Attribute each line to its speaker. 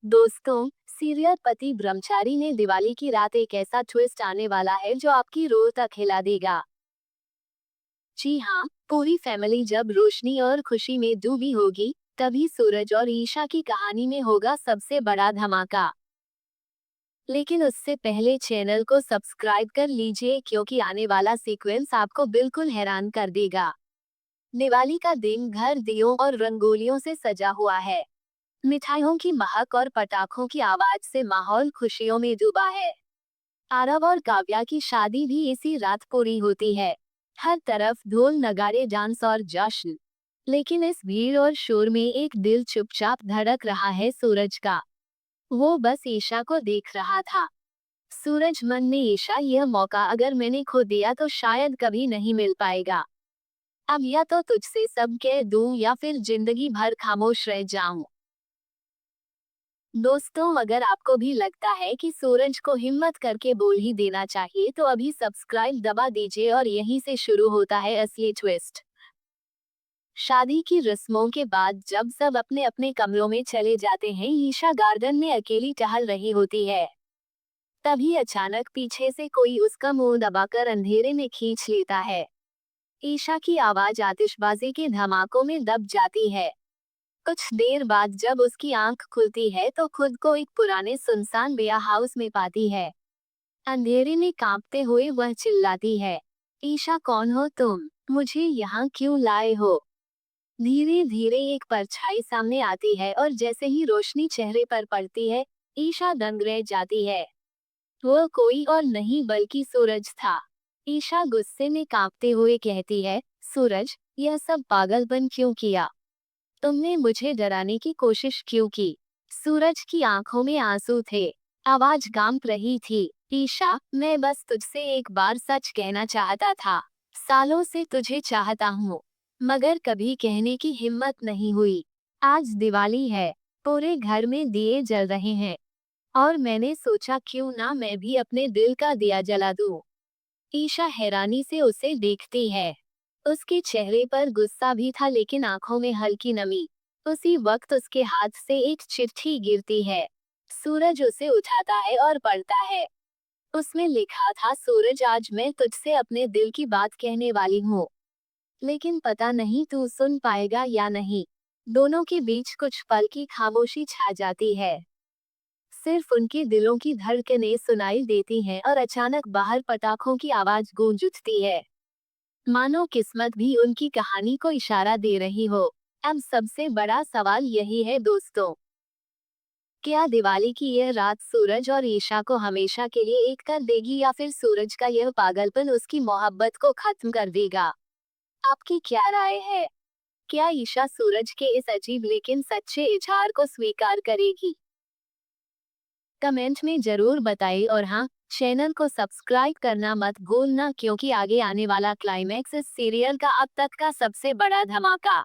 Speaker 1: दोस्तों, सीरियल पति ब्रह्मचारी ने दिवाली की रात एक ऐसा ट्विस्ट आने वाला है जो आपकी रूह तक हिला देगा। जी हाँ, पूरी फैमिली जब रोशनी और खुशी में डूबी होगी, तभी सूरज और ईशा की कहानी में होगा सबसे बड़ा धमाका। लेकिन उससे पहले चैनल को सब्सक्राइब कर लीजिए क्योंकि आने वाला सीक्वेंस आपको बिल्कुल हैरान कर देगा। दिवाली का दिन घर दियों और रंगोलियों से सजा हुआ है। मिठाइयों की महक और पटाखों की आवाज से माहौल खुशियों में डूबा है। आरव और काव्या की शादी भी इसी रात पूरी होती है। हर तरफ ढोल नगाड़े डांस और जश्न। लेकिन इस भीड़ और शोर में एक दिल चुपचाप धड़क रहा है सूरज का। वो बस ईशा को देख रहा था। सूरज मन में ईशा, यह मौका अगर मैंने खो दिया तो शायद कभी नहीं मिल पाएगा। अब या तो तुझसे सब कह दूं या फिर जिंदगी भर खामोश रह जाऊं। दोस्तों, अगर आपको भी लगता है कि सूरज को हिम्मत करके बोल ही देना चाहिए तो अभी सब्सक्राइब दबा दीजिए और यहीं से शुरू होता है असली ट्विस्ट। शादी की रस्मों के बाद जब सब अपने अपने कमरों में चले जाते हैं, ईशा गार्डन में अकेली टहल रही होती है। तभी अचानक पीछे से कोई उसका मुंह दबाकर अंधेरे में खींच लेता है। ईशा की आवाज आतिशबाजी के धमाकों में दब जाती है। कुछ देर बाद जब उसकी आंख खुलती है तो खुद को एक पुराने सुनसान वेयर हाउस में पाती है। अंधेरे में कांपते हुए वह चिल्लाती है, ईशा, कौन हो तुम? मुझे यहाँ क्यों लाए हो? धीरे धीरे एक परछाई सामने आती है और जैसे ही रोशनी चेहरे पर पड़ती है, ईशा दंग रह जाती है। वो कोई और नहीं बल्कि सूरज था। ईशा गुस्से में कांपते हुए कहती है, सूरज, यह सब पागलपन क्यों किया? तुमने मुझे डराने की कोशिश क्यों की? सूरज की आंखों में आंसू थे। आवाज कांप रही थी। ईशा, मैं बस तुझसे एक बार सच कहना चाहता था। सालों से तुझे चाहता हूँ, मगर कभी कहने की हिम्मत नहीं हुई। आज दिवाली है, पूरे घर में दिए जल रहे हैं और मैंने सोचा क्यों ना मैं भी अपने दिल का दिया जला दूं। ईशा हैरानी से उसे देखती है। उसके चेहरे पर गुस्सा भी था लेकिन आंखों में हल्की नमी। उसी वक्त उसके हाथ से एक चिट्ठी गिरती है। सूरज उसे उठाता है और पढ़ता है। उसमें लिखा था, सूरज, आज मैं तुझसे अपने दिल की बात कहने वाली हूँ, लेकिन पता नहीं तू सुन पाएगा या नहीं। दोनों के बीच कुछ पल की खामोशी छा जाती है। सिर्फ उनके दिलों की धड़कनें सुनाई देती हैं और अचानक बाहर पटाखों की आवाज गूंज उठती है। मानो किस्मत भी उनकी कहानी को इशारा दे रही हो। अब सबसे बड़ा सवाल यही है दोस्तों, क्या दिवाली की यह रात सूरज और ईशा को हमेशा के लिए एक कर देगी या फिर सूरज का यह पागलपन उसकी मोहब्बत को खत्म कर देगा? आपकी क्या राय है? क्या ईशा सूरज के इस अजीब लेकिन सच्चे इजहार को स्वीकार करेगी? कमेंट में जरूर बताइए और हाँ, चैनल को सब्सक्राइब करना मत भूलना क्योंकि आगे आने वाला क्लाइमैक्स इस सीरियल का अब तक का सबसे बड़ा धमाका।